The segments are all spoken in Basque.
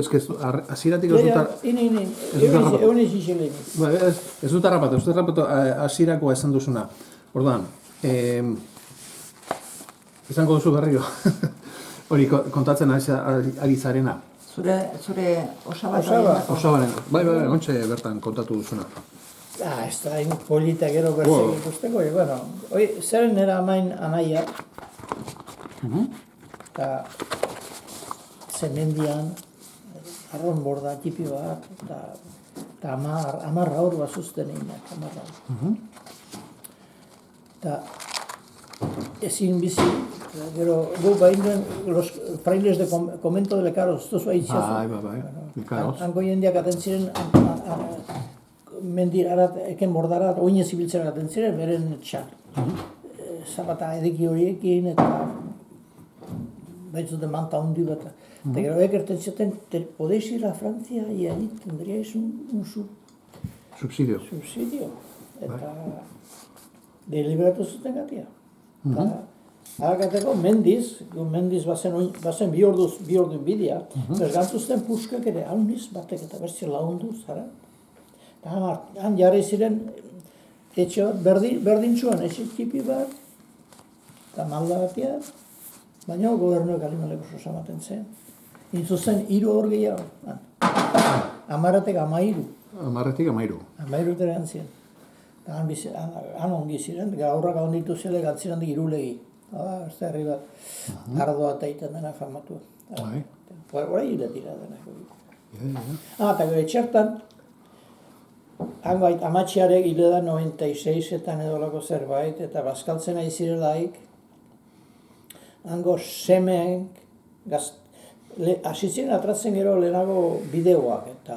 Hasieratik ez dut harrapatu, hasierako esan duzuna. Orduan, esango duzu berriro, hori kontatzen ari zarena. Zure osabaren. Bai, ontxe bertan kontatu duzuna. Ez da, hain polita gero berzek ikusteko, zeren nera amain anaia, eta zemendian, arron borda tipi bat, eta amarra hor bat zuzten egin, amarra. Eta ezin bizi, gero gu behin duen, los frailes de convento de Lecaros, esto zua itxazu. Bai, hanko jendeak atentziren, mendirat, eken bordarat, oinez ibiltzen atentziren, beren txar. Zapata edeki horiekin, eta baitzuten manta hundi bat. Eta gero ekerten zaten, podéis ir a Francia y allí tendríais un subsidio. Eta deliberatu zuten gatia. Harakateko mendiz bazen bi ordu bidea, gantzuzten puskak ere alniz batek eta bertzi laundu zara. Han jarri ziren etxe bat berdintzuan, etxe tipi bat, eta malda batia, baina gobernuak alimaleko sosamaten zen. Intzuzen 3 hor gehiago. 10 amairu. 10 terean ziren. Han ongi ziren, gaurrak onditu zile gatziren irulegi. Ez da herri bat, ardoa eta iten dena famatua. Hora hile tira dena. Eta gure txertan, amatxiarek hile da 96etan edolako zerbait, eta bazkaltzen ari zirelaik, hango semeek, asitzen atratzen gero lehenago bideoak eta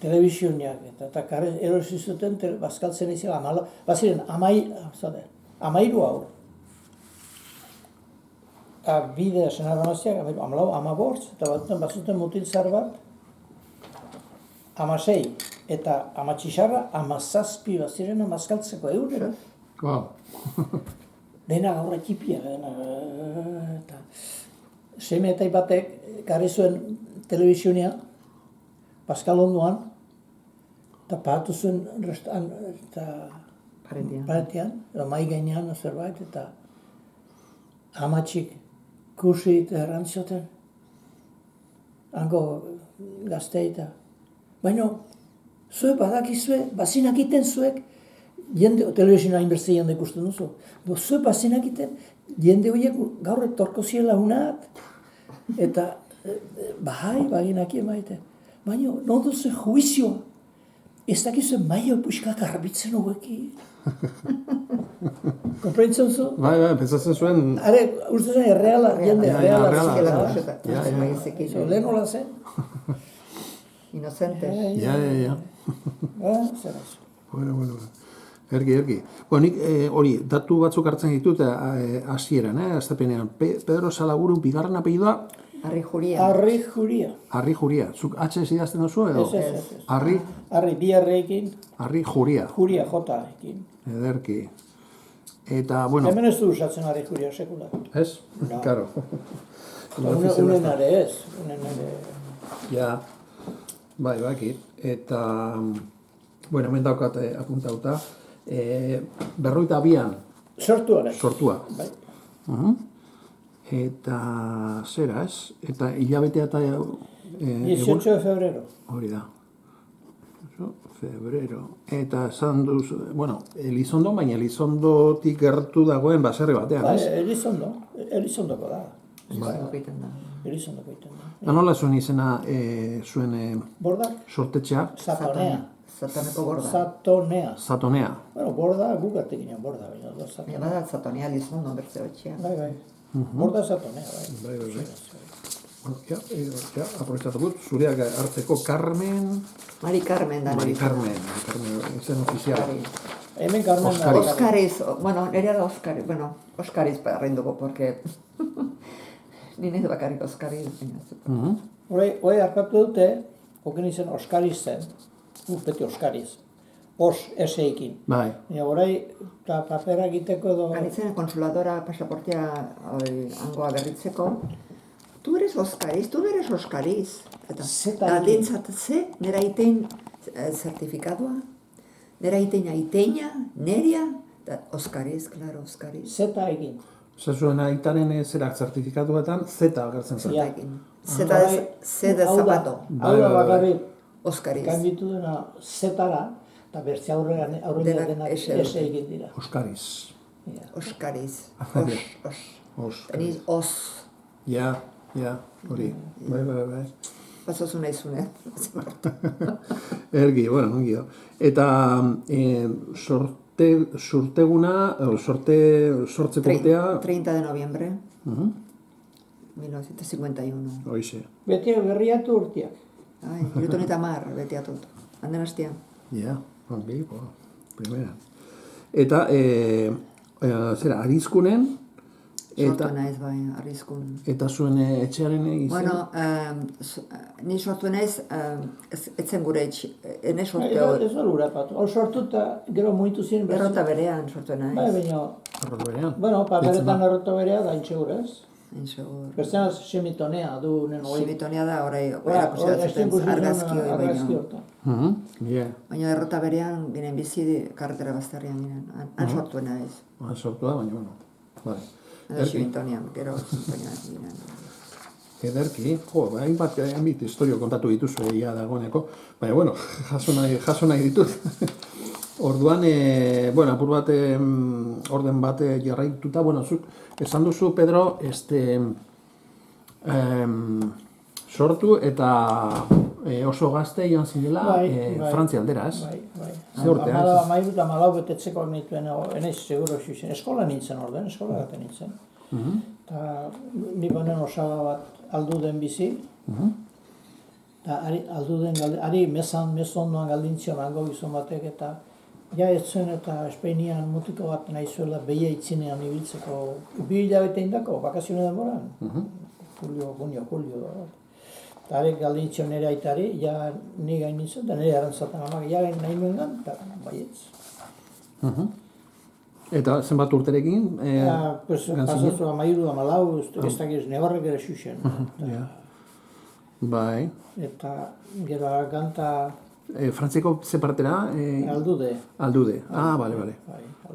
telebizioniak, eta erosi zuten bazkaltzen izan, baziren 13 aur. Eta bidea senar amaziak, 14, eta batzen bazuten mutil zar bat, 16, eta amatxixarra 17 baziren bazkaltzeko eurera. Dena gaurra txipia, eta seme eta batek garri zuen telebizionia, Pascal onduan, eta pahatu zuen paretean, edo mai gainean zerbait, eta amatxik kursi eta errantzioten, hango gazteita. Baina, zuek badakizue, bazinakiten zuek, telebizioa inbertze jende ikusten duzu, zuek bazinakiten, jende horiek gaur etorko ziela unat, eta baginaki emaite. Baina, non duzu juizioa, ez dakizu maio puxkak arbitzen hogeki. Komprentzen zu? Bai, pensatzen zuen... Uste zen erreala, jende erreala. Lehen hola zen? Inocentes. Ja. Zer ez. Bueno. Ergi. Nik hori, datu batzuk hartzen ditut hasieran, aztapenean. Pedro Salaburu, bigarren apellidua? Arri Juria. Zuk H idazten duzu edo? Ez. Arri, bi arreekin. Arri Juria. Juria, J-ekin. Ederki. Eta, bueno... Hemen ez du usatzen Arri Juria sekula. Ez? Karo. Unen are ez. Ja, bai, bakit. Eta, bueno, hemen daukat apuntauta. 52an. Sortua. Bai. Eta zera ez? Eta hilabetea eta... 18 de febrero. Hori da. Febrero. Eta esan duz... Bueno, Elizondo, baina Elizondotik gertu dagoen baserri batean, ez? Elizondoko da. Elizondoko iten da. Eta nola zuen izena zuen Bordak? sortetxea? Satonea. Bueno, borda, gugatik ginen borda. Bada Satonea Elizondo bertze hotxea. Bai. Borda Satonea, bai. Bueno, aprobetsatu gut, zureak hartzeko Carmen... Mari Carmen da. Mari Carmen, izen ofiziala. Hemen Carmen da. Oskariz, nerea da Oskariz, Oskariz arrenduko, porque... Nine bakarrik Oskariz. Hoi hartatu dute, oken izen Oskariz zen, beti Oskariz. S-ekin. Bai. Horai, papera egiteko edo... Anitzen konsuladora pasaportea hangoa berritzeko, tú eres Oscariz, tú no eres Oscariz. Eta, Zeta da egin. dintzat ze, nera itein zertifikatua, nera itein aiteina, neria, da Oscariz, claro, Oscariz. Zeta egin. Osa, zuen aitaren zerak zertifikatuetan zeta agertzen zen. Ja. Zeta de Hau da- zapato, Hau da bakarrik Oscariz. kanbitu dena zetara, eta bertze aurrean Denak denak ese ese egin dira. Oskariz. Ja. Oscariz, os. Os. Teniz os. Ja, hori. Bai. Pasazu nahi zune. Ergi, bueno, ongi da. Eta sorteguna, sortzeko urtea, 30 de noviembre. 1951. hoize. Beti berriatu urtiak. Ai, Hiruton eta mar, beti atut. Anden hastian. Ja, ongi, primera. Eta, zera, arizkunen, Sortu eta, naiz bai, arrizkun. eta zuen etxearen izan? Bueno, ni sortu naiz, etzen gure ene sortu Ez da lura patu. Hor sortu eta gero muitu ziren berzi. Errota berean sortu Bai, naiz. baina, Arrot berean. bueno, paperetan errota berea da intxegur ez. Insegur. Pertsena semitonea du nen hori. Simitonia da, orai, Araski erakusi argazki hori baino. hortan. Ja, Baina errota berean ginen bizi karretera bazterrian ginen. Han sortu naiz. sortu da, baina, bueno. Vale. Edo simitonia, gero simitonia ginen. Ederki, hainbat historio kontatu dituzu egia dagoeneko, baina, bueno, jaso nahi ditut. Orduan, bueno, apur bat, orden bat jarraituta, bueno, zuk, esan duzu, Pedro, sortu eta oso gazte joan zinela Frantzia aldera, ez? Bai. Ze urtea, Amairu eta malau betetzeko nituen, enaiz seguro xuxen. Eskola nintzen orden, eskola gaten nintzen. Eta ni banen osaba bat aldu den bizi. Eta ari mezondoan galdintzion hango gizon batek eta ja ez zen eta Espainian mutiko bat nahi zuela behia itzinean ibiltzeko 2 hilabete indako, bakazione denboran. Julio. Eta arek galdintzion nire aitari, ja ni gain nintzen, eta nire arantzatan amak, ja nahi nuen gan, eta baietz. Eta zenbat urterekin? Pues, pasazu amairu da malau, ez dakiz, nebarrek ere xuxen. Bai. Eta gero ganta Frantziako ze partera? aldude. Aldude. Ah, bale. Bai,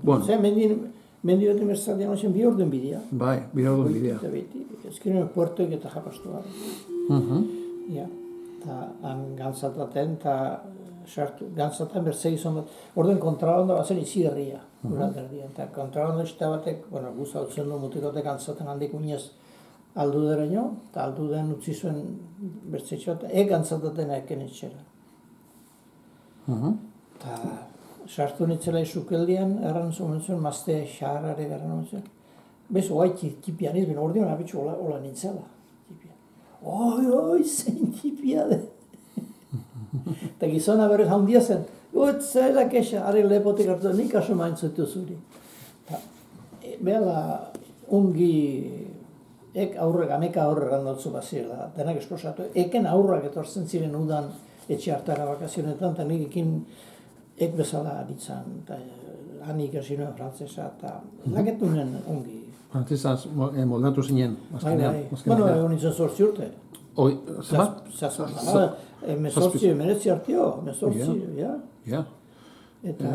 Bueno. Zer, mendi bat emerzaldean ozen 2 orden bidea. Bai, bidea bidea. Eta beti, ezkinen puertoik eta japastu gara. Ja, eta han gantzataten, eta sartu, gantzaten berze gizon bat, orden kontrabanda bat zen izi herria, uralderdian. Eta kontrabanda izte batek, bueno, guza utzen du mutikote gantzaten handik unez alduderaino, eta alduden utzi zuen bertzetxo bat, gantzataten eken etxera. Eta sartu nitzela izukeldian, erran zuen mazte xaharare erran zuen. Bez, oai tipian izben, ordean abitxu hola nintzela. Oi, zein tipia de. Eta gizona berrez handia zen, zela kexa, ari lepotik hartu, nik aso maintzutu zuri. Behala, ungi, ameka aurre randotzu bazirela, denak esposatu. Eken aurrak etortzen ziren udan etxe hartara bakazionetan, eta nik ekin bezala aditzan, eta han ikasi nuen frantzesa, eta laketunen ungi. Frantzesaz moldatu zinen, azkenean. Bueno, egon nintzen 8 urte. Zebat? Meretzi hartio, ja. Ja. Eta,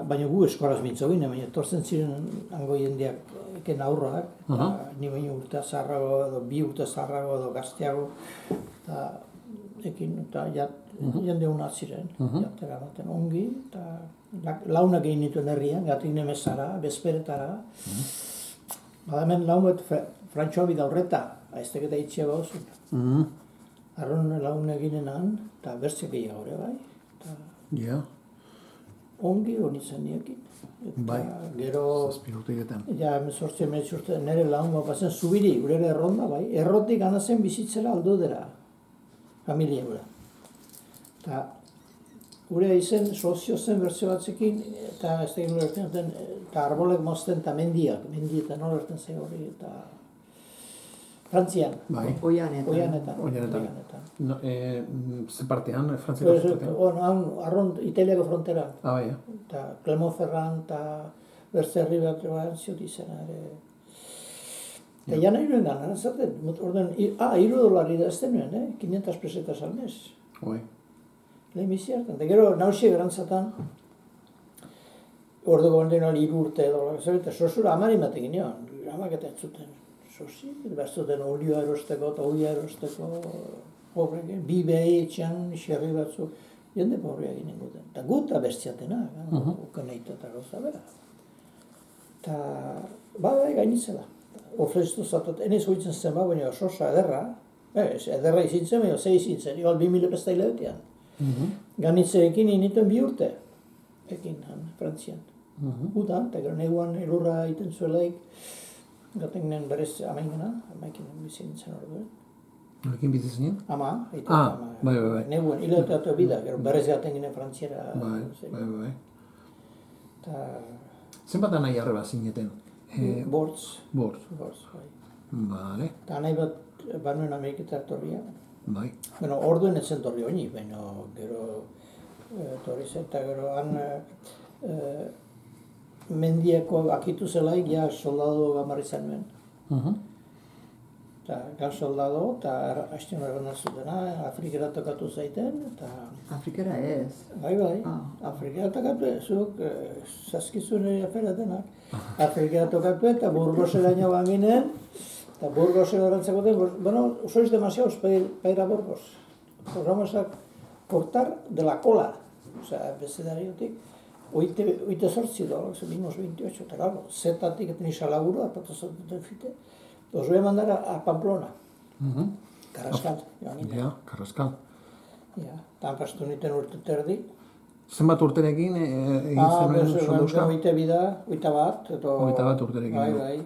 baina gu eskolaz mintzo ginen, baina etortzen ziren hango jendeak eken aurrak, ni baino urte zaharrago edo 2 urte zaharrago edo gazteago, eta ekin, eta jende hona ziren, jatera baten ongi, eta launak egin nituen herrian, gatik nemezara, bezperetara. Bada hemen laun bat frantxoa bida horreta, aiztek eta itxia gauzun. Arron laun eginenan, eta bertze gehiago ere bai. Ja. Ongi honi zen niekin. Bai. Gero, Zazpirurteetan. ja, 18 urte, nire laun bat bazen zubiri, gurera erronda bai. Errotik gana zen bizitzera aldudera, familia gura. Eta gure izen sozio zen bertzio batzekin, eta ez da gure erten, eta arbolek mozten, eta mendietan nola erten zei hori, eta Frantzian. Bai. Oianetan. No, ze partean, Frantziako partean? Arron Italiako frontera. Ah, bai, Eta Clermont-Ferrand, eta berze herri bat ziotu izena ere. Eta ja nahi nuen gana, zaten, orden, $3 da ez denuen, 500 pesetas al mes. Bai. Lehen bizi hartan. Eta gero, nausia gerantzatan, orduko banden hori 3 urte edo, eta sosura amari batekin nion, amak eta ez zuten, sosi, behar zuten olioa erosteko eta oia erosteko, horrekin, bi behi etxean, xerri batzuk, jende horreak ginen guten. Eta guta bertziatena, uken eito eta gauza bera. Eta, bai, gainitzela. Ofreztu zatot, enez hoitzen zen ba, baina sosa ederra, ederra izintzen, baina zei izintzen, igual 2000 pesta hilabetean. Ganitzeekin inituen 2 urte, ekin han, Frantzian. Udan, eta gero neguan elurra egiten zuelaik, gaten ginen berez amaikena, amaiken bizi nintzen orduen. Norekin bizi zinen? Ama, bai. neguan, hilabeteatu bida, gero berez gaten ginen Frantziara. Bai. Eta... Zenbat anai arreba zineten? Bortz, Bortz. bai. Vale. Eta anai bat, banuen Ameriketar torria. Bai. Bueno, orduen etzen torri honi, baina gero torri zen, eta gero han mendiako akitu zelaik, ja soldado gamarri zen nuen. Eta gan soldado, eta hastion erran zutena, Afrikera tokatu zaiten, eta... Afrikera ez. Bai, Afrikera tokatu, zuk zaskizun afera denak. Afrikera tokatu eta Burgosera inoan ginen, eta Burgosera erantzako den, bueno, sois demasiados para ir a Burgos. Pues vamos a cortar de la cola. O sea, bezedariotik, oite sortzi dola, vimos 28, eta claro, zetatik eta nisa laburo, apatu zaten fite. Os voy a mandar a Pamplona. Carrascal. Ja, Carrascal. Ja, eta pastu niten urte terdi. Zenbat urterekin egin zenuen soldauska? Oite bida, 21, edo... 21 urterekin. Bai.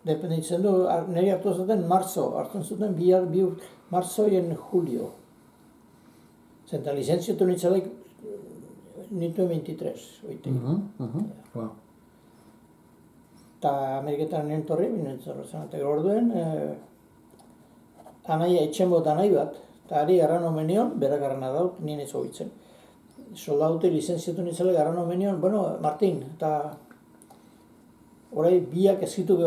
Dependitzen du, niri hartu zuten marzo, hartzen zuten bi marzo y en julio. Zenta licentzietu nitzelaik nituen 23, oite. Wow. Eta Ameriketan nien torri, eta orduen, anaia etxen bot anai bat, eta ari garran omenion, berak garrana daut, nien ez hobitzen. Soldaute lizentziatu nintzela garran omenion, bueno, Martin, eta orai biak eskittuk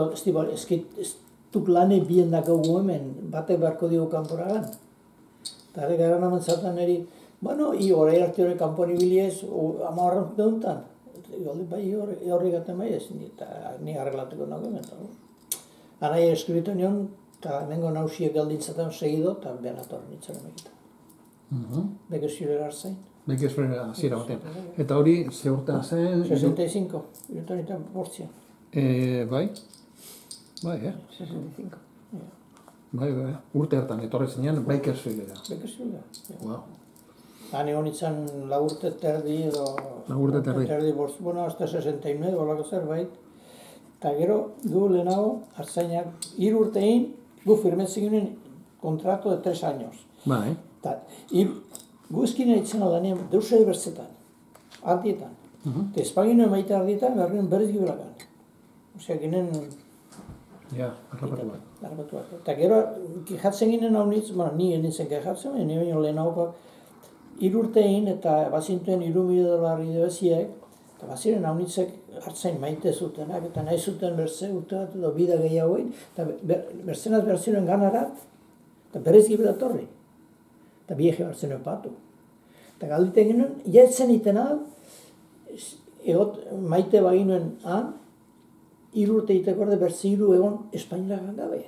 lane bien dakagu hemen, batek beharko dugu kanporagan. Eta ari garran amantzatan eri, bueno, orai arte hori kanpon ibiliez, 10 urte duntan. Bai, horri gaten bai ez, eta ni arreglatuko nago hemen. Anai eskribitu nion, eta nengo nausiek galdintzaten segido, eta benator nintzen emekita. Bekez zure hartzain. Bekez zure hasiera batean. Eta hori, ze urtean zen? 65, irten nintzen bortzian. Bai? Bai, 65. Bai. Urte hartan, etorri zinean, Baker Streetera. Baker Streetera. Wow. Hani honitzen lagurte terdi edo... Lagurte terdi. Bueno, hasta 69, olako zerbait. Eta gero, gu lehenago, hartzainak, 3 urtein, gu firmetzen ginen kontrato de 3 años. Bai. Eta, gu eskinen itzen aldanean, deusei bertzetan, ardietan. Eta espaginoen maite ardietan, garrien berriz gibelagan. Osea, ginen... Ja, harrapatu bat. Harrapatu bat. Eta gero, kejatzen ginen hau nitz, bueno, ni nintzen kejatzen, ni baino lehenago 3 urtein eta bazintuen $3.000 beziek, eta baziren haunitzek hartzain maite zutenak, eta nahi zuten berze urteat edo bida gehiagoin, eta berzenaz berziren ganarat, eta berez gibela torri. Eta bieje berzenuen patu. Eta galditen ginen, jaetzen iten hau, maite baginuen han, 3 urte iteko orde berze 3 egon Espainila gangabe.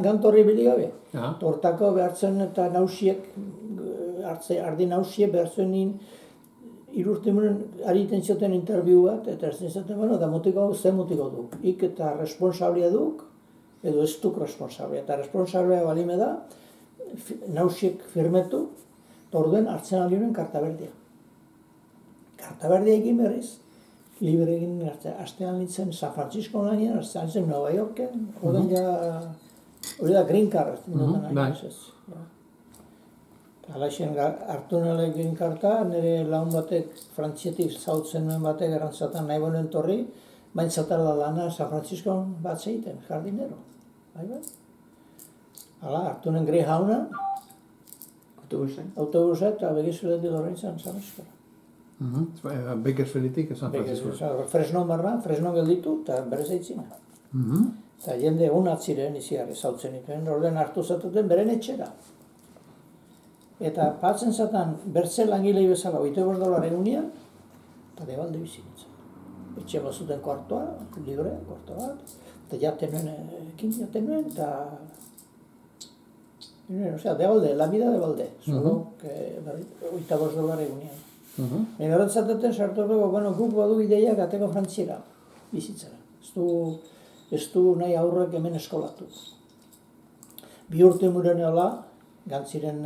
Gantorri bili gabe. Tortako behartzen eta nausiek, ardi nausiek behartzen nien, 3 urte muren ari iten zioten interbiu bat, eta ez zaten, bueno, da mutiko hau, ze mutiko duk. Ik eta responsablia duk, edo ez duk responsablia. Eta responsablia balime da, nausiek firmetu, eta orduen hartzen alioen kartaberdia. Kartaberdia egin berriz, libre egin astean nintzen San Francisco lanien, astean nintzen Nueva Yorken, hori da green card, Alaixen hartu nela green carda, nire laun batek Frantzietik zautzen nuen batek erantzatan nahi bonen torri, bain zatala lana San Francisco bat zeiten, jardinero. Hala, hartu nuen Greyhounda, autobusa eta begizuletik horrein San Francisco. Bakersfielditik San Francisco. Fresno marra, Fresno gelditu eta berez eitzina. Eta jende honat ziren izigarri zautzen dituen, orden hartu zatuten beren etxera. Eta patzen zatan bertze langilei bezala $25 egunean, eta debalde bizi nintzen. Etxe bat zuten kuartoa, libre, kuarto bat, eta jaten nuen, eta... Osea, debalde, la vida debalde, solo que $25 egunean. Baina horretzateten sartu dugu, bueno, guk badu ideiak ateko frantziera, bizitzara. Ez du nahi aurrek hemen eskolatu. 2 urte muren hola, gantziren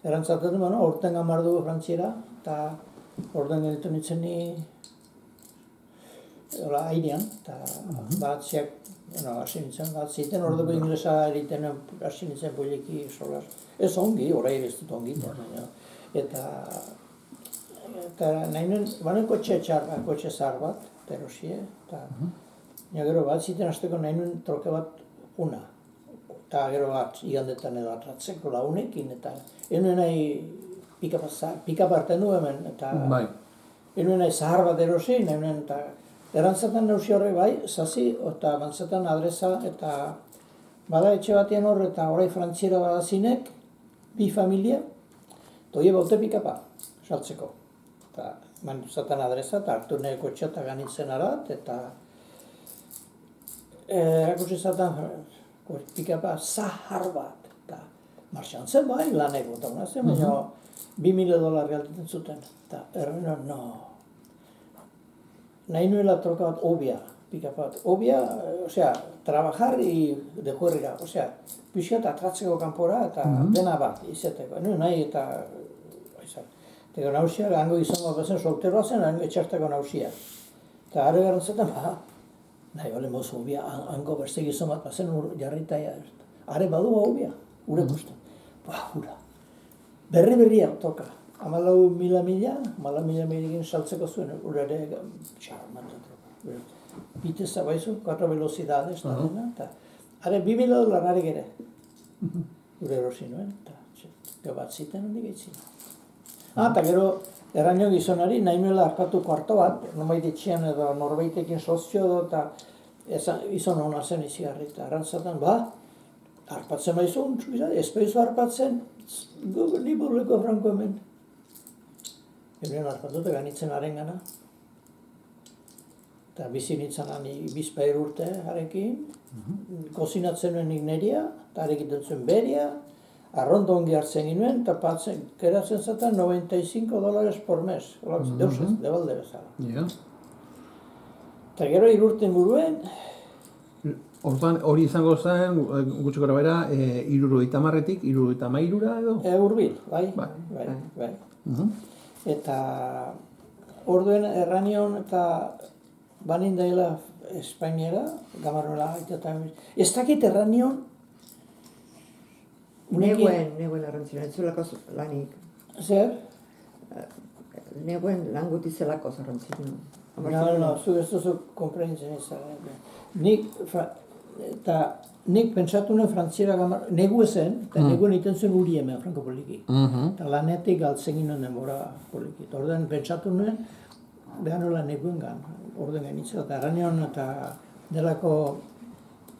erantzatzen, bueno, orten gamar dugu frantziera, eta orden genitu nintzen ni airean, eta batziak, hasi nintzen bat ziten, orduko inglesa eriten hasi nintzen poliki solas. Ez ongi, orai ez dut ongi, eta nahi nuen, banen kotxe zahar bat, erosie, eta gero bat ziten hasteko nahi nuen troke bat una. Eta gero bat igandetan edo atratzeko launekin, eta enuen nahi pikap hartzen du hemen, eta enuen nahi zahar bat erosi, nahi nuen, eta erantzatan neusi horre bai, zazi, eta bantzatan adresa, eta bada etxe batean hor, eta orai frantziera badazinek, 2 familia, toie baute pikapa, saltzeko. Eta bantzatan adresa, eta hartu nire kotxe eta ganitzen arat, eta erakutsi zaten pikapa zahar bat, eta marxan zen bai, laneko, eta unazen, baina $2.000 galtetzen zuten, eta errenon, no. Nahi nuela troka bat obia, pikapa bat. Obia, osea, trabajar de juerga, osea, pixkat atratzeko kanpora eta dena bat, izeteko. Nahi eta, eta nausia, hango gizon bat bazen, solteroa zen, etxartako nausia. Eta are garantzaten, nahi bale mozu obia, hango berze gizon bat bazen jarritaia. Are badu obia, ure guztu. Hura. Berria toka. 14.000 egin saltzeko zuen, urare txarmatu troka. Biteza baizu, 4 velocidades, eta are $2.000 arek ere. Ure erosi nuen, eta bat ziten handik eitzin. Eta gero, erraino gizonari, nahi nuela hartatu kuarto bat, nomait etxean edo norbaitekin sozio edo, eta izan hona zen izigarri, eta arrantzatan, harpatzen baizu, ez baizu harpatzen, ni burleko franko hemen. Hemen harpatute ganitzen haren gana. Eta bizi nintzen ani bizpair urte harekin, kozinatzen nuen nik neria, eta harekin dutzen beria, arrondo ongi hartzen ginen, eta keratzen zaten $95 por mes. Deusez, debalde bezala. Eta gero 3 urte buruen, Orduan, hori izango zen, gutxi gora bera, 70-etik 73-ra edo? Hurbil, bai. Eta orduen erranion eta banin daila Espainiera, gamarrola eta ez dakit erranion Neguen arrantzina, ez zulako lanik. Zer? Neguen lan guti zelako arrantzina. No, zu ez duzu konprenitzen izan. Nik pentsatu nuen frantziera gamar, negu ezen, eta neguen iten zuen uri hemen, franko poliki. Eta lanetik galtzen ginen denbora poliki. Orden pentsatu nuen, behar nola neguen gan, orden ganitzen, eta erranean eta delako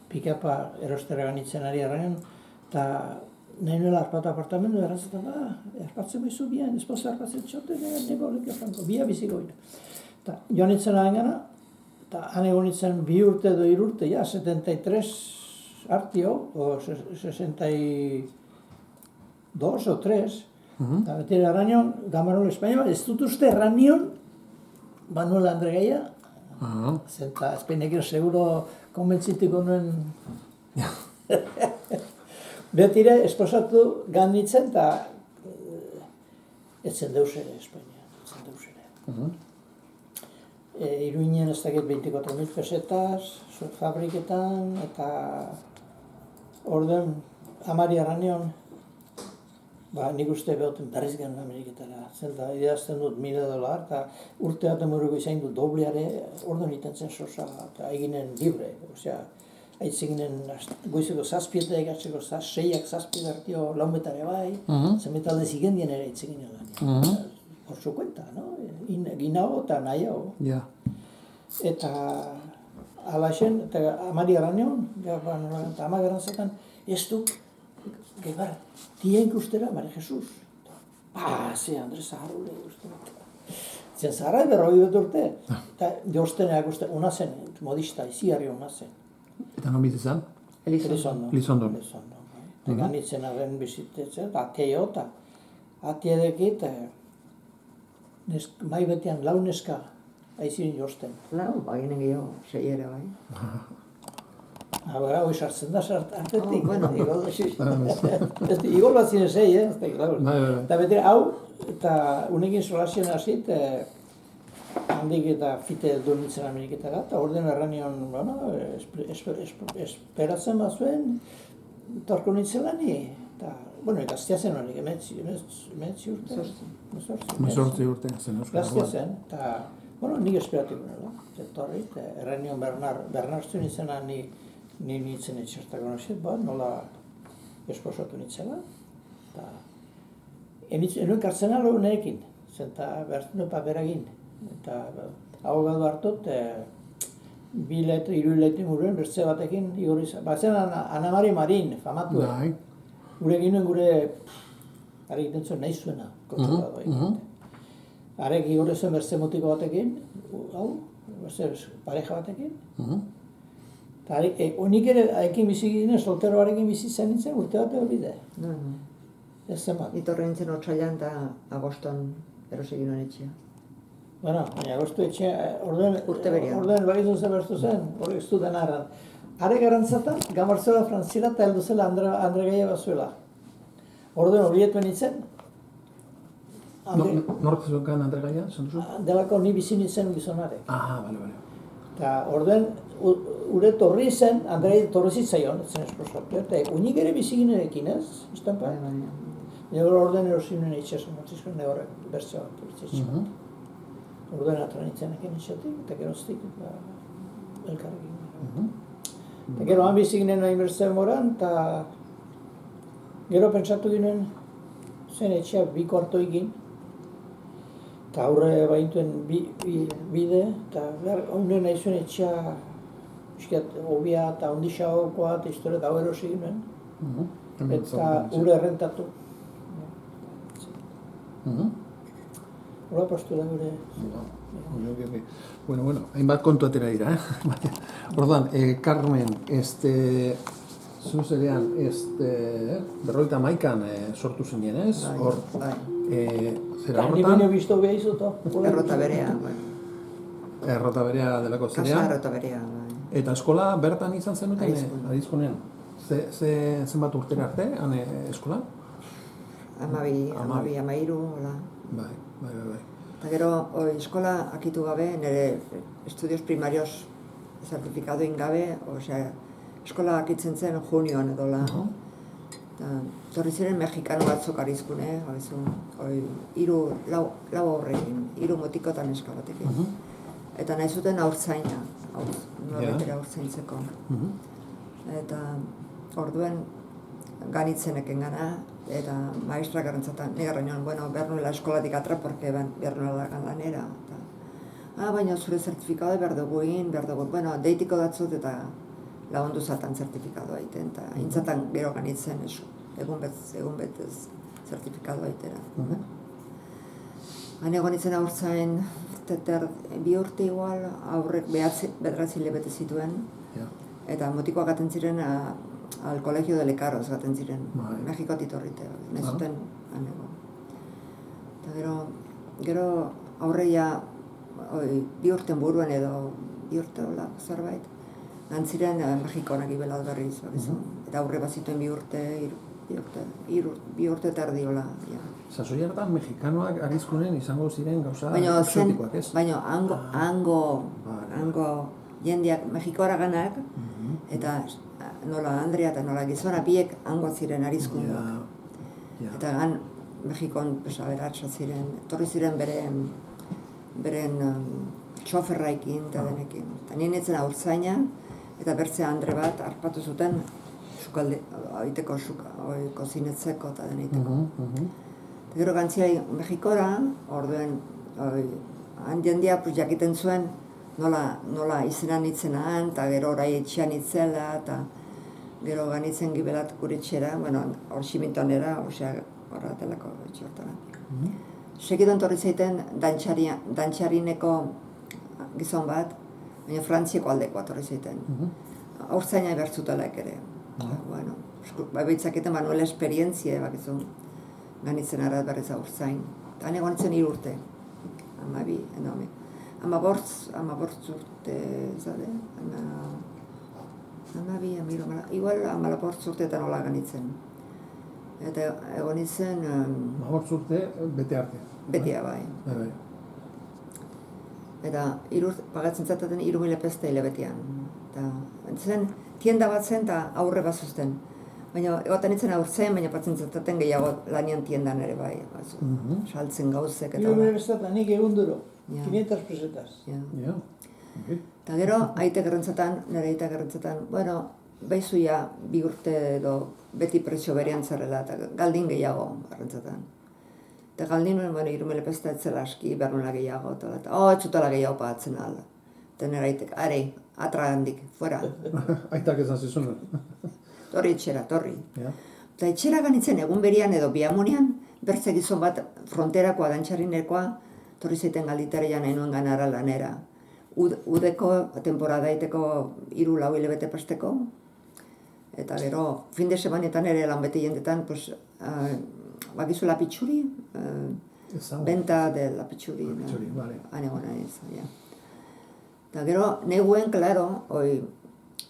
pikapa erostera ganitzen ari erranean, eta nahi nuela harpatu apartamendu, errazaten, harpatzen baizu bian, ez poza harpatzen txote, nego oleke franko, bia biziko gira. Eta joan nintzen hain gana, eta han egon nintzen 2 urte edo 3 urte, 73 hartio, o 62 o 3, eta beti erranion, Gamarol Espainioa, ez dut uste erranion, Manuel Andregaia, zenta Espainekin seguro konbentzitiko nuen, betire esposatu ganditzen, eta etzen deus ere Espainia, etzen deus ere. Iruinen ez dakit 24.000 pesetas, fabriketan, eta orduen amari arranion, nik uste behoten berriz gen Ameriketara, zelda idazten dut $1.000, eta urte bat emuruko izain dut dobleare, orduen iten zen sosa, eta eginen libre, osea, aitzeginen goizeko 7 egatzeko 6ak 7 hartio launbetare bai, zemetalde zigendien ere aitzeginen lan. Por su cuenta, no? Ginao eta nahiago. Eta alaxen, eta amari erraneon, eta ama garantzatan, ez du, gebar, tien ikustera, Mari Jesus. Ze Andres Zaharrule ikusten. Zen Zaharra berroi bet urte, eta jozteneak uste, una zen, modista, iziarri una zen. Eta non bizi zen? Elizondon. Eta ganitzen arren bizitetzen, eta ateio, eta atiedekit, mai betean lau neska aizirin jozten. Lau, baginen gehiago, sei ere bai. Hora, hoi sartzen da, artetik. Bueno. Igol bat ziren zei, claro. Bai. Eta bete, hau, eta unekin solazioan hasit, handik eta fite durnitzen Ameriketara, eta orden erranion, bueno, esperatzen bat zuen, torko nintzela ni, eta, bueno, gaztia zen honik, emetzi urte. Mezortzi urte zen euskara. Gaztia zen, eta, bueno, nik esperatik nela, zetorri, erranion Bernard zuen izena ni nintzen etxertako nosit, nola esposatu nintzela, eta enuen kartzena lau nerekin, zenta bertu paperagin, eta abogadu hartut, 2 hilete muruen bertze batekin igorri zen. Batzen Ana Marin, famatu. Gure ginen gure, are egiten zuen nahi zuena, kontzertatu egiten. Arek igorri zen bertze motiko batekin, hau, bertze pareja batekin. Eta honik ere, haekin bizi ginen, solteroarekin bizi zen nintzen, urte bat hori de. Ez zen bat. Itorri nintzen otsailan eta agoston erosegin honen etxea. Bueno, baina agostu etxea, orden bagizun zen bertu zen, hori ez duten arran. Are garantzatan, gamartzela frantzila eta heldu zela Andre Gaia bazuela. Orden horietuen nintzen. Nork zuekan Andre Gaia, zen duzu? Delako ni bizi nintzen gizonarek. Bale. Eta orden, ure torri zen, Andrei torri zitzaion, zen esposatu, eta unik ere bizi ginerekin, ez? Estampa? Negoro orden erosinen itxasun, matzizkoen negorek bertze bat, bertze. Orden atra nintzenekin itxatik, eta geroztik, elkarrekin. Eta gero han bizi ginen nahi bertze moran, eta gero pentsatu ginen zen etxea 2 kuarto egin, eta aurre baintuen bide, eta honen nahi zuen etxea obia eta ondixagokoa eta historia eta hau erosi ginen, eta ure errentatu. Hora postu da gure. Bueno, hainbat kontu atera dira, Orduan, Carmen, zuzerean, 51an sortu zinen, ez? Bai. Zera Ni baino bizto beha izuto. Errota berea, bai. Errota berea delako zerean. Kasa errota berea, bai. Eta eskola bertan izan zenuten, Adizkunen? Zenbat urtera arte, eskola? 12, 13, hola. Bai. Eta gero, eskola akitu gabe, nire estudios primarios zertifikadoin gabe, osea, eskola akitzen zen junioan edola. Torri ziren mexikano batzuk Arizkune, lau horrekin, 3 motikotan eskabatekin. Eta nahi zuten aurtzaina, norbetera aurtzaintzeko. Eta orduen ganitzeneken gana, eta maestra garantzatan, negarra nion, behar nuela eskolatik atra, porque behar nuela lanera. Baina zure zertifikado behar duguin, deitiko datzut eta lagundu zatan zertifikado egiten, eta intzatan gero ganitzen egun betez zertifikado egitera. Egon nintzen aurtzain, 2 urte igual, aurrek 9 bete zituen, eta motikoak gaten ziren al Colegio de Lecaros gaten ziren, Mexikotik horrite, nahi zuten anego. Eta gero aurreia 2 urten buruan edo 2 urte hola zerbait, gantziren Mexikonak ibelaz berriz, eta aurre bat zituen 2 urte eta erdi hola. Sasoi hartan mexikanoak Arizkunen izango ziren gauza exotikoak, ez? Baina hango jendeak Mexikora ganak, eta nola Andrea eta nola gizona biek hango ziren Arizkunak. Eta gan Mexikon aberatsa ziren, torri ziren beren txoferraikin eta denekin. Eta nien etzen aurtzaina, eta bertzea Andre bat arpatu zuten oiteko kozinetzeko eta deneiteko. Gero gantzia Mexikora, orduen, han jendia jakiten zuen nola izenan itzenan, eta gero orai etxean itzela, eta gero ganitzen gibelat gure etxera, bueno, hor simintonera, osea, horra delako etxortara. Segidon torri zeiten dantxarineko gizon bat, baina Frantziako aldekoa torri zeiten. Haurtzaina bertzutalak ere. Bueno, baitzaketen banuela esperientzia, bakizu, ganitzen arat berriz haurtzain. Eta han egon nintzen 3 urte. 12, enome. 15 urte, zade? 12, igual 15 urteetan hola ganitzen. Eta egon nintzen... 15 urte, bete arte. Betia bai. Eta pagatzen zataten 3.000 peste hilabetean. Eta zen, tienda bat zen eta aurre bat zuzten. Baina egotan nintzen aurtzean, baina patzen zataten gehiago lanian tiendan ere bai. Saltzen gauzek eta... 3.000 pestetan, nik egun duro. 500 pesetas. Eta gero, aite gerrentzatan, nire aite gerrentzatan, bueno, baizuia 2 urte edo beti pretxo berean zarela, eta galdin gehiago gerrentzatan. Eta galdin nuen, bueno, 3.000 pesta etzela aski, bernula gehiago, eta ez zutela gehiago pagatzen alda. Eta nire aitek, are, atra handik, fuera. Aitak ezan zizun. Torri etxera, torri. Eta etxera ganitzen egun berian edo biamunean, bertze gizon bat fronterakoa, dantxarinekoa, torri zeiten galditarean enuen ganara lanera. Udeko, temporadaiteko 3-4 hilabete pasteko. Eta gero, fin de semanetan ere lan bete jendetan, pues, bakizu lapitxuri, benta de lapitxuri. Vale. Han egon naiz, ja. Eta gero, neguen, klaro,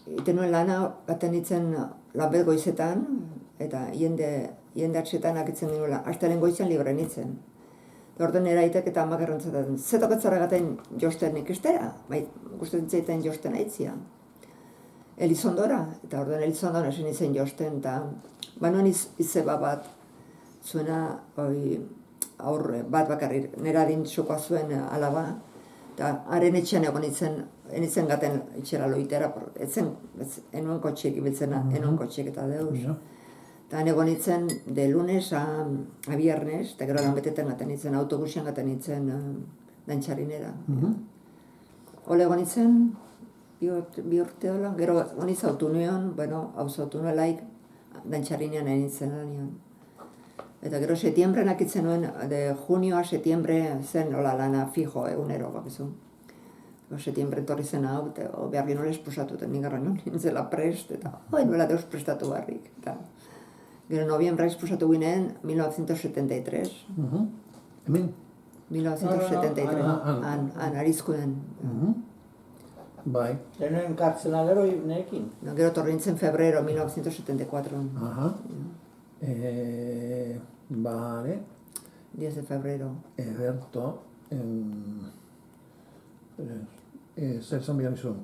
iten nuen lana, gaten nintzen lanbet goizetan, eta jende atxetan akitzen genuela, astelen goizean libre nintzen. Eta orduan eraitek eta amak errantzaten, zetokatzara gaten josten ikestera, bai, gustatzen zaiten josten aitzia. Elizondora, eta orduan Elizondora hasi nintzen josten, eta banuan izeba bat, zuena aurre bat bakarri, nera dintzukoa zuen alaba, eta haren etxean egon nintzen gaten etxera loitera, enuen kotxeek ibiltzena, enuen kotxeek eta deus. Eta egon nintzen de lunes a viernes, eta gero lan beteten gaten nintzen, autobusian gaten nintzen dantxarinera. Hole egon nintzen, 2 urte hola, gero honi zautu nuen, bueno, hau zautu nuelaik, dantxarinean egin nintzen lanian. Eta gero setiembren akitzen nuen, de junio a setiembre zen hola lana fijo egunero, bakizu. Setiembre torri zen hau, behar gino esposatu, eta nigarra nintzela prest, eta nuela deus prestatu barrik. Gero noviembra esposatu ginen, 1973. Hemen? 1973, han arizkuden. Bai. Lehenen kartzela gero nekin. Gero torri nintzen febrero, 1974. Vale. 10 de febrero. Ederto. Zer zan behar nizu.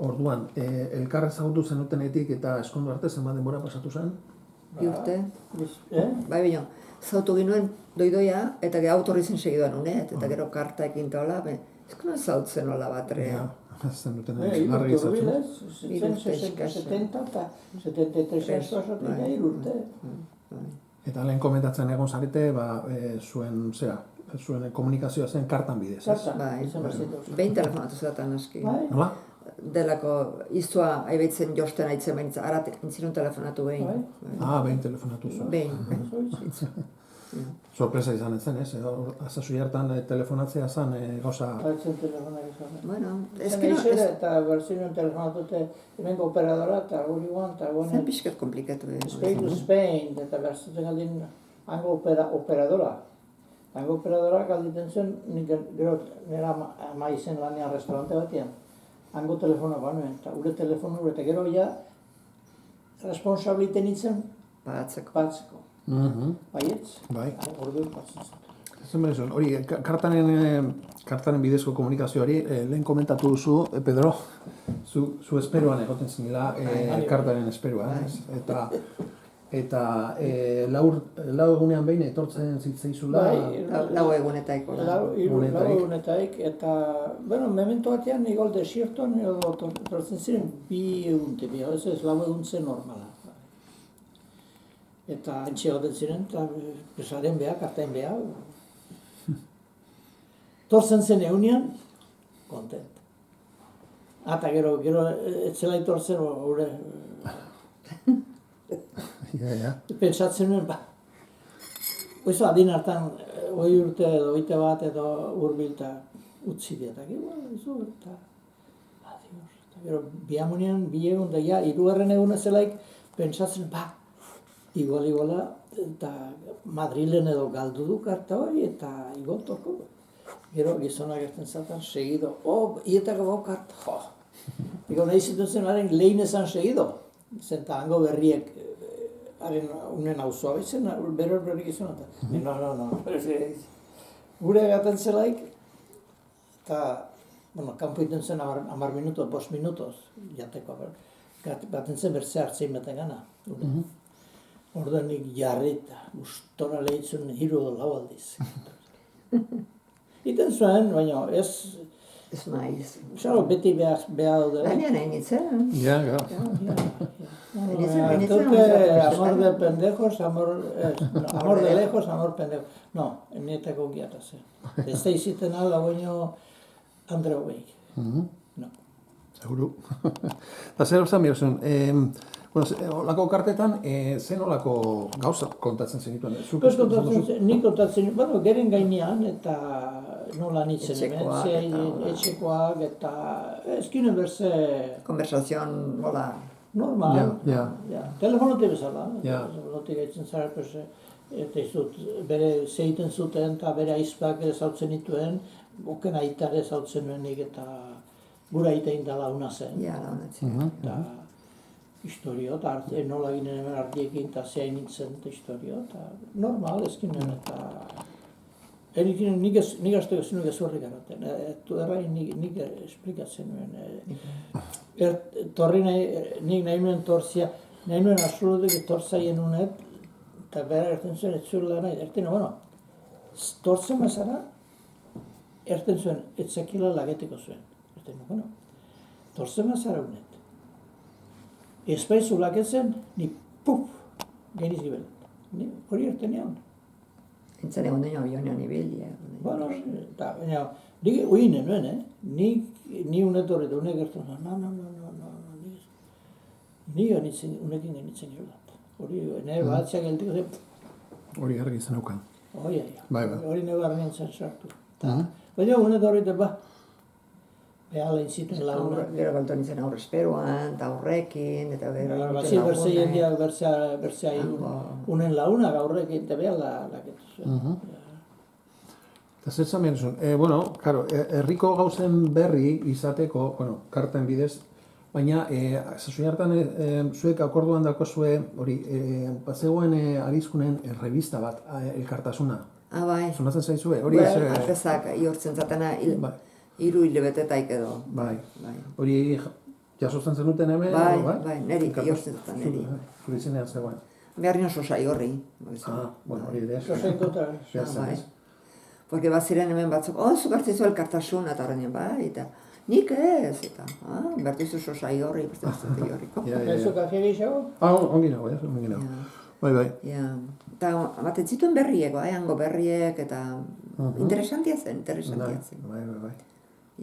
Orduan, elkarra ezagutu zenutenetik eta eskondu arte zenbat denbora pasatu zen? 2 urte. Bai, baina, zautu ginoen doidoia, eta gero autorri zen segidoan unet, eta gero kartaekin tola, ezkona zautzen hola batrea. Zen duten larri izatzen. 70 eta 73 pasatik 3 urte. Eta lehen komentatzen egon zarete, zuen komunikazioa zen kartan bidez. Bai, behin telefonatu zatan aski. Nola? Delako izua haibaitzen josten aitzen bainitza, ara intzirun telefonatu behin. Behin telefonatu zuen. Behin. Sorpresa izan zen, ez? Azazui hartan telefonatzea zen gauza... Baitzen telefonak izan. Bueno, ez que eta berzinen telefonatute hemengo operadora eta hori guan, eta guanen... Zen pixkat komplikatu. Spain, eta berzuten galdin hango operadora. Hango operadora galditen zen, gero nera ama izen lanean restaurante batean. Hango telefonak banuen, eta gure telefonu, eta gero ja responsabiliten itzen pagatzeko. Baietz? Bai. Orduan patzen zen. Hori, kartanen bidezko komunikazioari, lehen komentatu duzu, Pedro, zu esperoan egoten zinela, kartanen esperoa, eta lau egunean behin etortzen zitzaizula... Lau egunetaik. Lau egunetaik, eta, bueno, memento batean igual desiertoan etortzen ziren 2 egunte, ez lau eguntzen normala. Eta antxe goten ziren, eta pesaren behar, kartain behar. Torzen zen egunean, kontent. Eta gero etzela etortzen gure Ja. pentsatzen nuen, oizu adin hartan, 20 urte edo 21 edo hurbilta utzi dira, eta gero, eta adios. Eta gero, bihamunean, bi egun, da ja, 3. egun ezelaik, pentsatzen, iguala, eta Madrilen edo galdu du karta hori, eta igotoko. Gero, gizonak erten zaten, segido, ietako bau karta, Digo, nahi zituzen haren lehin esan segido, zenta hango berriek, haren unen hauzoa betzen, beror berrik izan, eta no. Gure gaten zelaik, eta, kanpo iten zen 10 minutos, 5 minutos, jateko, gaten zen bertze hartzein beten gana. Orduan nik jarri eta gustora lehitzen 3 edo 4 aldiz. Iten zuen, baina ez... Ez maiz. Xalo, beti behar daude. Baina nahi nintzen. Ja. Amor de pendejos, amor de lejos, amor pendejos. No, nietako giata zen. Ez da iziten ala baino Andreu behik. No. Seguru. Eta zer esan behar zuen, olako kartetan, zen olako gauza kontatzen zenituen? Nik kontatzen, geren gainean eta nola nintzen hemen, etxekoak eta ezkinen berze... Konversazion, hola... Normal, telefonotik bezala, Ja. telefonotik gaitzen zara, eta izut, bere zeiten zuten eta bere aizpak ere zautzen dituen, oken aitare zautzen nuenik eta gura aita indala una zen. Ja, launatzen. Eta historio, eta nola ginen hemen ardiekin eta zehain nintzen eta historio, eta normal ezkinen eta... Nik azteko zinuk ez horrik erraten, errain nik esplikatzen nuen. Torri nik nahi nuen torzia, nahi nuen absolutik torzaien unet, eta bera erten zuen, ez zuela nahi, erten, tortzen mazara, erten zuen, ez zekila lagetiko zuen. Erten, tortzen mazara unet. Espaizu lagetzen, ni puf, geniz gibelet. Hori erten egon. Entzane ondoen avionean ibilia. Bueno, eta, baina, nik uinen nuen, ni unet horret, unek gertu, ni unekin genitzen gerolat. Hori, nire batzak geltiko zen, Hori argi zen aukan. hori nire barnean zen sartu. Baina unet horret, behala inziten launa. Gero galtu nintzen aurresperuan, eta aurrekin, eta gero... Bazi berze jendeak berze unen launa gaurrekin, eta behala laketu zuen. Eta zer zan behar zuen, claro, herriko gauzen berri izateko, karten bidez, baina, zazuen hartan, zuek akorduan dakozue, hori, bazegoen arizkunen revista bat, elkartasuna. Bai. Sonatzen zaizue, hori ez... Artezak iortzen zatena, 3 hilabetetaik edo. Bai. Hori jasotzen zenuten hemen? Bai, neri, iortzen zuten, neri. Zure izenean zegoen. Behar nio sosai horri. Hori ere. Sosaikota. Bai. Porque baziren hemen batzuk, zuk hartzen zu elkartasuna, eta horrein, bai, eta nik ez, eta, bertizu sosai horri, bertizu horriko. Ezo kafe gehiago? Ongi nago, ongi nago. Bai. Eta baten zituen berriek, hango berriek, eta interesantia zen. Bai.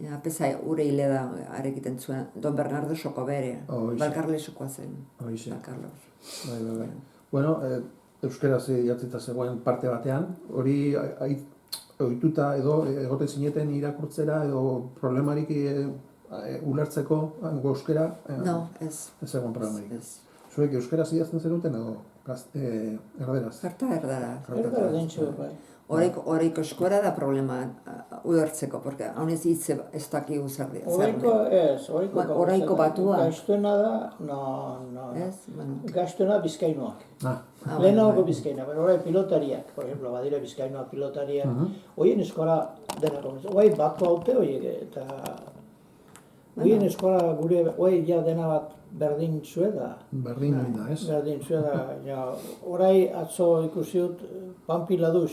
Ja, pesa ure hile da arekiten zuen, Don Bernardo Sokobere, Balkarlesokoa zen. Balkarlos. Bai. Bueno, euskeraz idatzita zegoen parte batean, hori ohituta edo egoten zineten irakurtzera edo problemarik ulertzeko euskera? No, ez. Ez egon problemarik. Zuek euskaraz idazten zenuten edo erderaz? Karta erdara. Erdara dintxo, bai. Horeiko eskora da problema ulertzeko, porque haunez hitze ez dakigu zer. Horeiko batua. Gaiztuena da, no. Ez, bueno. Gaiztuena bizkainoak. Lehenago bizkainoak, pero horai pilotariak, por ejemplo, badira bizkainoak pilotariak, hoien eskora denako. Hoai batu haute horiek, eta hoien eskora gure, hoai ja dena bat berdin zueda. Berdin da, ez? Berdin zueda, horai atzo ikusiut Pampila duz,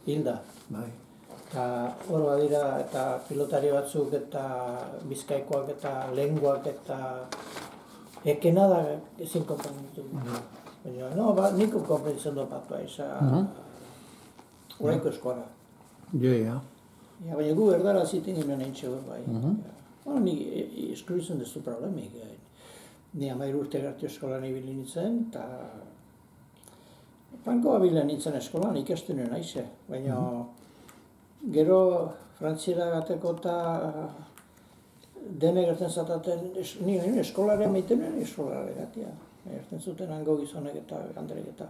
hilda. Bai. Eta hor badira, eta pilotari batzuk, eta bizkaikoak, eta lenguak, eta ekena da ezin konprenditu. Baina, niko konprenditzen du patua, horaiko eskora. Ja. Baina gu erdara ziten ginen entxe hor, bai. Ni eskribitzen duzu problemik. Ni 13 urte arte eskolan ibili nintzen, eta Franko abilen nintzen eskolan, ikasten nuen aize. Baina gero frantziera gateko eta dene gertzen zataten, nire eskolare meiten nuen eskolare gatia. Gertzen zuten hango gizonek eta handerek eta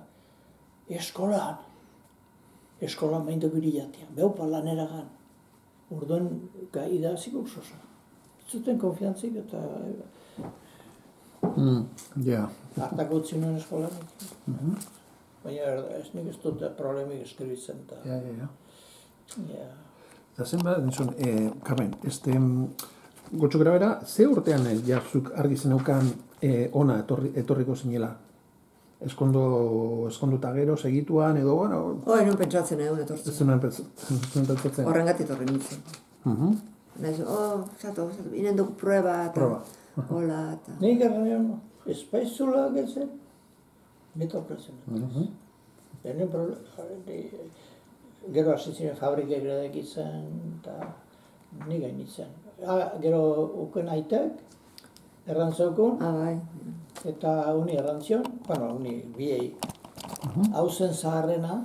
eskolan behin dugiri jatia, behupa lanera gan. Orduen gai da ziko usosa. Zuten konfiantzik eta Ja. hartako utzi nuen eskolan. Baina nik ez dut problemik eskribitzen eta... Ja. Eta zenbat, nizun, Carmen, gotxo grabera, ze urtean jarzuk argi zeneukan ona etorriko zinela? Eskonduta gero, segituan, edo, bueno... Non pentsatzen egun etortzen. Ez zenuen pentsatzen. Horrengatik etorri nintzen. Naiz, zato, inen dugu prueba, eta hola, eta... Nik erran ez baizula getzen, betorpretzen. Gero hasi ziren fabrikek eredekitzen, eta nik gainitzen. Gero uken aitek, errantzaukun, bai. eta uni errantzion, uni biei. Hau zen zaharrena,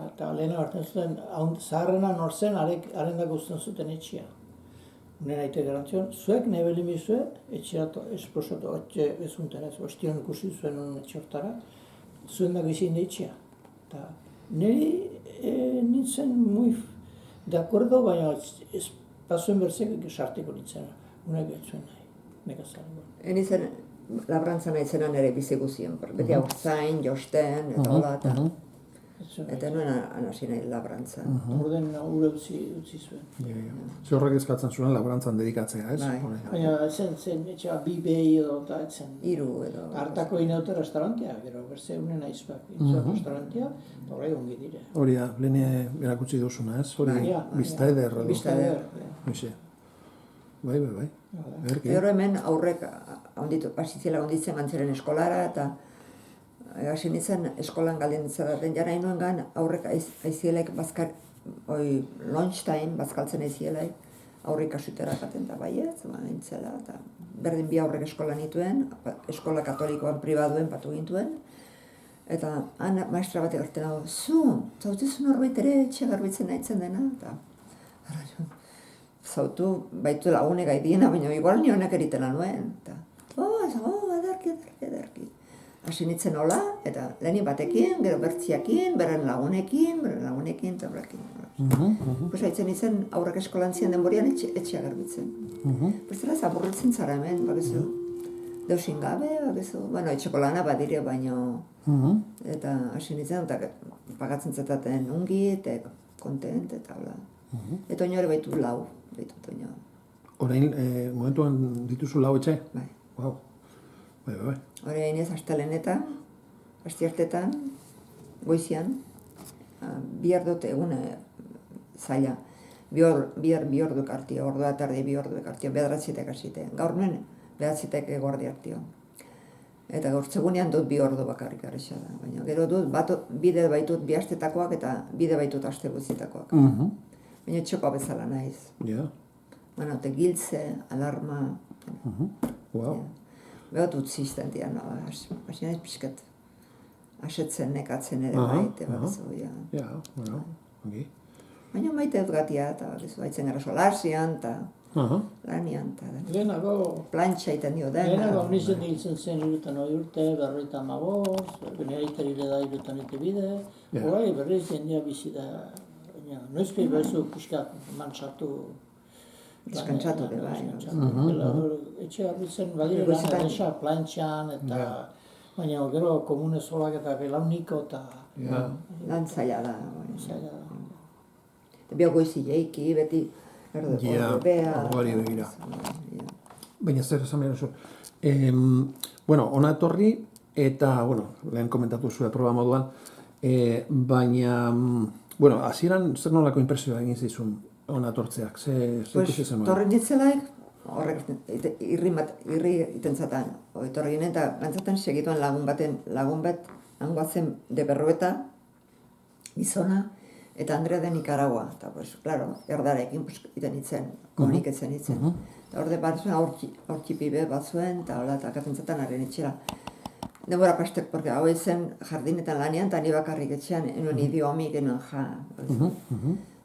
eta lehena hartzen zuten, zaharrena nortzen harendako uzten zuten etxia. Unen aitek errantzion, zuek nebelimizue, etxea esposatu, etxe bezunten ez, ostion ikusi zuen un etxortara, zuen dago izin da etxea. Eta niri nintzen muy de acuerdo, baina pasuen berzek sartiko nintzen, unek betzuen nahi, nekazaren. Nintzen labrantza nahi zenan ere bizi guzien, beti aurzain, josten, eta hola, eta nuen anasi nahi labrantza. Orden ure utzi zuen. Ze horrek eskatzen zuen labrantzan dedikatzea, ez? Baina zen etxea bi behi edo eta etzen. Hiru edo. Hartako ineute restaurantea, gero berze unen aizpak. Intzua restaurantea, eta horrei ongi dire. Hori da, lehen erakutsi duzuna, ez? Hori bizta eder. Bizta eder. Bai. Gero hemen aurrek pasiziela onditzen gantzeren eskolara, eta hasi nintzen eskolan galdien ditzaten, jara inoen gan aurrek aizielaik lunch time, bazkaltzen aizielaik, aurrek asutera jaten da baietz, nintzela, eta berdin bi aurrek eskola nituen, eskola katolikoan pribaduen batu gintuen, eta han maestra bat egartzen dago, zautezu norbait ere etxe garbitzen nahitzen dena, eta zautu baitu lagune gai diena, baina igual ni honek eritela nuen, eta ederki. Hasi nintzen hola, eta lehenin batekin, gero bertziakin, beren lagunekin, eta horrekin. Pues haitzen nintzen aurrek eskolan zian denborian etxea garbitzen. Bestela zaburritzen zara hemen, bakizu, deusin gabe, bakizu, bueno, etxeko lana badire, baino, eta hasi nintzen, eta pagatzen zetaten ungi, eta kontent, eta hola. Eta oinore baitu lau, oinore. Orain, momentuan dituzu lau etxe? Bai. Wow. Bai. Hori hainez, astelenetan, astiartetan, goizian, bihar dut egun zaila. Bi orduek hartio, ordua tardi bi orduek hartio, bederatzitek hasite. Gaur nuen, bederatzitek egordi hartio. Eta gaur segunean dut bi ordu bakarrik arresa da. Baina gero dut, bide baitut bi astetakoak eta bide baitut aste guztietakoak. Baina txopa bezala naiz. Bueno, te giltze, alarma. Wow. Behot utzi izten dian, hasi naiz pixkat asetzen, nekatzen ere maite, bueno, ongi. Baina maite dut gatia, eta haitzen gara solasian, eta lanian, eta Lehenago... plantxa iten dio den. Lehenago nizen hiltzen zen irutan urte, 55, nire iterire da irutan ite bide, horai berriz jendea bizi da, noizkei bezu pixkat mansatu, Deskantzatu ere bai. Etxe garbitzen badire lan plantxan eta baina gero komune solak eta belauniko eta... Lan zaila da. Bio goizi jeiki, beti orduari begira. Baina zer esan behar oso. Bueno, ona etorri eta, lehen komentatu zuen proba moduan, baina, hasieran zer nolako impresioa egin zizun? Ona tortzeak, ze ikusi zenuen? Torri nitzelaik, horrek irri iten zatan. Torri ginen eta gantzaten segituen lagun bat, hangoazen de Berroeta, gizona, Eta Andrea de Nicaragua, eta, pues, claro, erdarekin, pues, iten itzen, komuniketzen itzen. Eta hor de batzuen aurtxipibe batzuen, eta hola, eta katentzatan haren etxera. Denbora pastek, porque hau zen jardinetan lanean, eta ni bakarrik etxean, enuen idiomik, enuen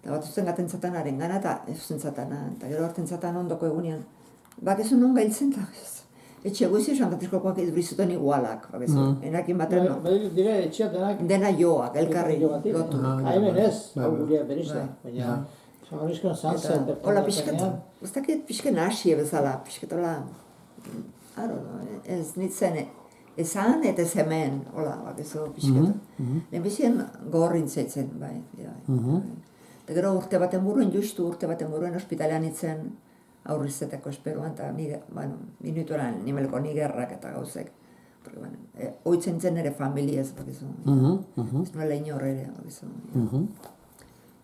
Eta bat usten gatentzatan haren gana, eta eusentzatana, eta gero hartentzatan ondoko egunean. Bakezu non gailtzen, eta etxe guzi esan Frantziskokoak idurizuten igualak, bakezu, enakin baten no. Dire, etxea denak... Dena joak, elkarri lotu. Hemen ez, hau gurea berriz da, baina... San Franciscoan zantzen, Hola, pixket, ez dakit pixket nasie bezala, pixket hola... Aro, ez nintzen, ezan eta ez hemen, hola, bakezu, pixket. Lehenbizien gorrin zeitzen, bai. Eta gero urte baten buruen ospitalean itzen aurrizeteko esperoan, eta minutueran nimelko nigerrak eta gauzek. Porque, oitzen zen ere familiez, bakizu. Ez nuela inor ere, bakizu.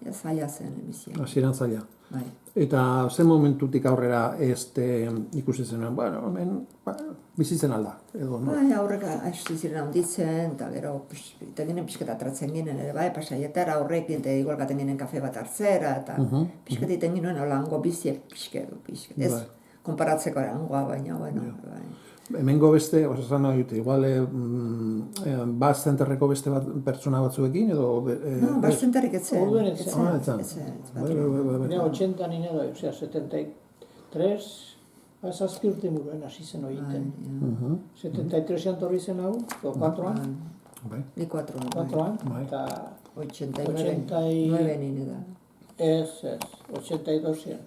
Ja, zaila zen, emizien. Hasieran zaila. Bai. Eta zen momentutik aurrera ikusi zenuen, hemen bizitzen alda, edo, no? Bai, aurrek hasi ziren handitzen, eta gero, eta ginen pixket atratzen ginen ere, bai, pasaietara aurrekin, eta igual gaten ginen kafe bat hartzera, eta pixket iten ginen hola hango biziek pixket. Ez, konparatzeko hangoa, baina, bueno, bai. Hemengo beste, esan nahi dute, igual Bas Centerreko beste pertsona batzuekin, edo... No, Bas Centerrik etzen. Orduen etzen. Etzen. Baina 80 nine doi, osea, 73, zazpi urte muruen hasi zen horiten. 73an torri zen hau, 4an. Ni 4 an. 4an, eta... 89 nine da. Ez, 82an.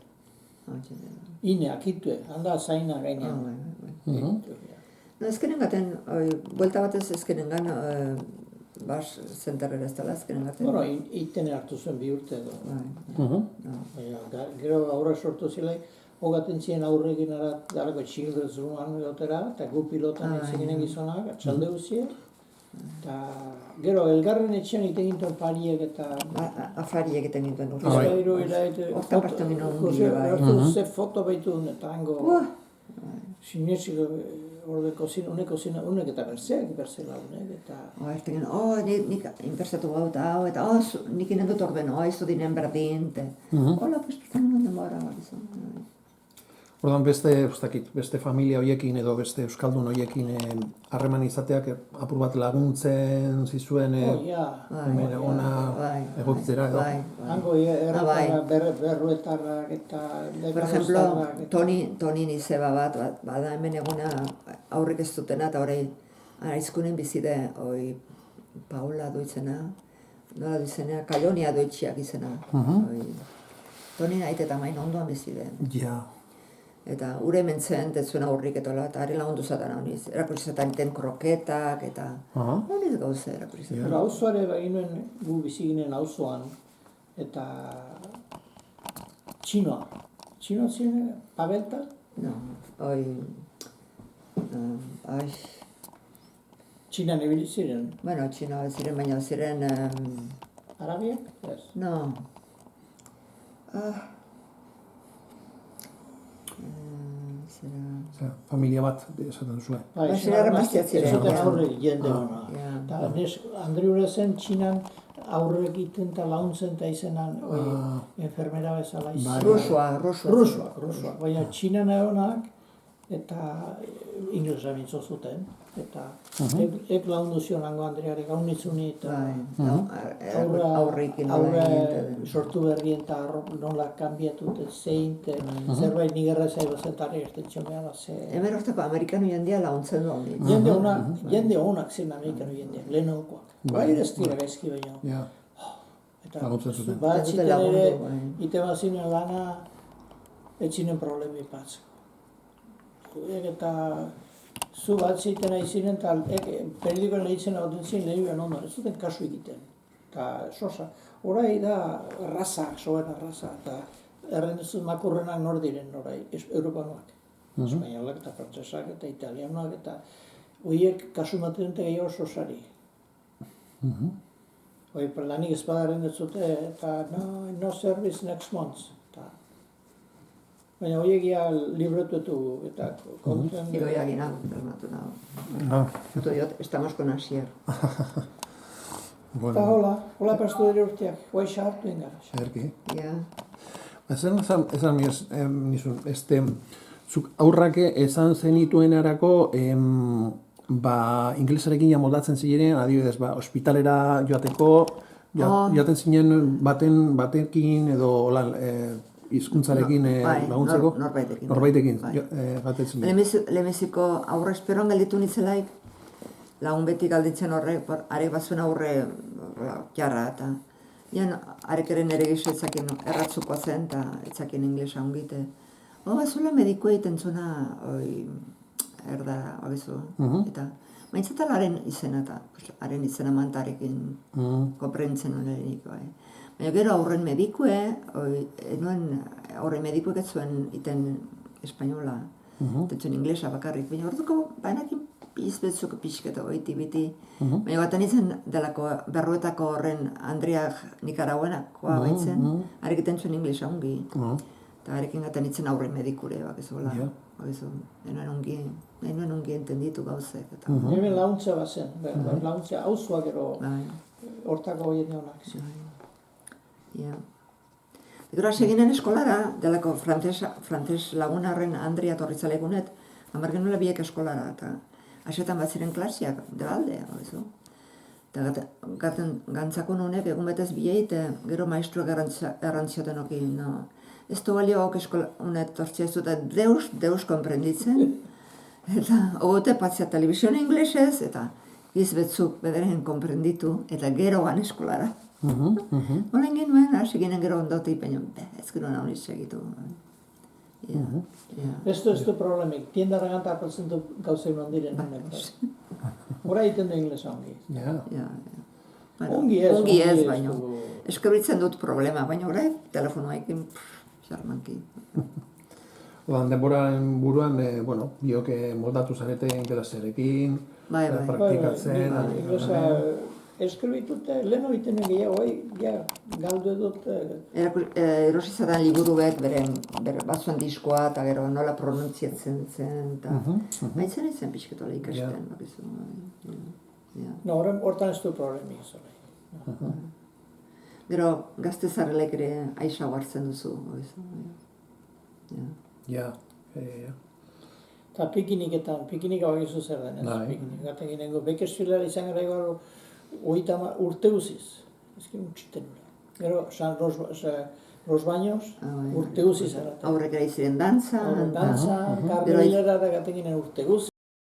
Ine, akitue, handa zaina gainean. No, ezkenen gaten, buelta batez ezkenen gan, Bas Centerrera ez dela ezkenen gaten. Bueno, iten hartu zuen 2 urte edo. Gero aurre sortu zilei, hogaten ziren aurrekin darako Children's Room egotera, eta gu pilotan ezeginen gizonak, atxalde guzien. Eta gero, elgarren etxean iten gintuen pariek eta... Afariek iten gintuen urte. Horta partu ginen ongi, bai. Hortu ze foto behitu eta hango... Sinetxiko, unek eta berzeak, berzela unek, eta... Eta ginen, nik inpersatu gau eta hau, eta nik inen dut orden, ez du dinen berdin, hola, pues, pertan denbora, Ordan beste familia hoiekin edo beste euskaldun hoiekin harreman izateak apur bat laguntzen zizuen hemen ona egokitzera edo. Hango erratara, berruetarrak eta... Por ejemplo, Toni nizeba bat, bada hemen eguna aurrik ez dutena, eta hori aizkunen bizide, Paula duitzena, nola duitzena, Kalonia duitxiak izena. Toni nahi eta main ondoan bizide. Ja. Eta ure mentzen, tetzuen aurrik etola, eta harri lagundu zatan honiz. Erakursi zatan iten kroketak, eta honiz gauze erakursi zatan. Pero auzoare baginuen gu bizi ginen auzoan, eta txinoa. Txinoa ziren, Pavelta? No, Txinan ebili ziren? Bueno, txinoa ziren, baina ziren... Arabiak? Ez. No. Familia bat esaten duzue. Zira remaztiat ziren. Ez zuten aurre jende hona. Andri hura zen Txinan aurre egiten eta launtzen eta izenan enfermera bezala izan. Rusua. Baina Txinan egonak eta inglesa mintzo zuten. Eta ek laundu zion hango Andrearek haunitzuni eta aurreikin aurre sortu berrien eta nola kanbiatu zein, zerbait nigerra zaiba zentare ertetxo behar ze... Hemen hortako amerikanu jendia launtzen du honi. Jende honak zen amerikanu jendeak, lehen aukoak. Bai ez dira gaizki baino. Eta bat ziten ere, ite bazinen lana, etxinen problemi patzeko. Eta zu bat ziten aizinen, eta periodikoen lehitzen agoten ziren lehioen ondoan, ez duten kasu egiten. Eta sosa, orai da raza, soena raza, eta errendezuz makurrenak nor diren orai, europanoak. Espainolak eta frantzesak eta italianoak eta horiek kasu maten eta gehiago sosari. Lanik ezpadaren ez zute, eta no service next month. Baina horiek ja libretuetu eta konten... Iroia gina, bermatu nago. Foto diot, estamos con Asier. Eta hola pastu ere urteak, guai sartu ingara. Ederki. Ja. Zer esan nizun, zuk aurrake esan zenituenarako inglesarekin ja moldatzen ziren, adibidez, ospitalera joateko, joaten zinen batekin edo hizkuntzarekin laguntzeko? Norbaitekin. Batetzen zinen. Lemeziko aurre esperoan gelditu nitzelaik, lagun beti galditzen horrek, are bazuen aurre jarra, eta arekeren ere gixo etzakin erratzukoa zen, eta etzakin inglesa ongite. Bazuela medikoa egiten zuna, erdara, abezu, eta maintzatala haren izena, eta haren izena mantarekin komprentzen honerik, Baina gero aurren medikue, aurren medikuek ez zuen iten espainola, ez zuen inglesa bakarrik, baina orduko bainakin izbetzuk pixketa goiti biti. Baina baten izan delako berruetako horren Andriak Nikarauenakoa baitzen, harekiten zuen inglesa ongi. Eta harekin gaten itzen aurren medikure, bakizuela. Enuen ongi entenditu gauzek. Hemen launtza bazen, launtza hauzua gero hortako horien honak. Gero hasi ginen eskolara, delako frantses lagunarren Andria torritzalegunet, hamar genuela biek eskolara, eta hasetan bat ziren klasiak, debalde, eta gantzako nunek egun betez biei, gero maestruak errantzioten okin, ez du balio ok eskola unet tortzia ez dut, deus komprenditzen, eta ogote patzia telebizioa inglesez, eta gizbetzuk bederen komprenditu, eta gero gan eskolara. Olen genuen, hasi ginen gero ondotik, baina ez gero nahi segitu. Ez du problemik, tiendara ganta aportzen du gauzein ondiren. Hora egiten du inglesa ongi. Ongi ez, baina. Eskabritzen dut problema, baina hori telefonoekin xarmanki. Denboraren buruan, biok moldatu zarete inglesarekin, praktikatzen. Inglesa eskribitute, lehen egiten gehiago, galdu dut. Erosizadan liburu batzuen diskoa, eta gero nola pronuntziatzen zen, eta maitzen izan pixketola ikasten. Hortan ez du problemik. Gero gazte zarrelek ere aixa hartzen duzu. Eta pikiniketan, pikinik hau egizu zer den, gaten ginengo, bekestilera izan gara ego urte guziz, ezkin utxiten. Gero, los baños, urte guziz. Aurrek ere iziren dantza. Dantza, karrilera da gaten ginen urte guziz.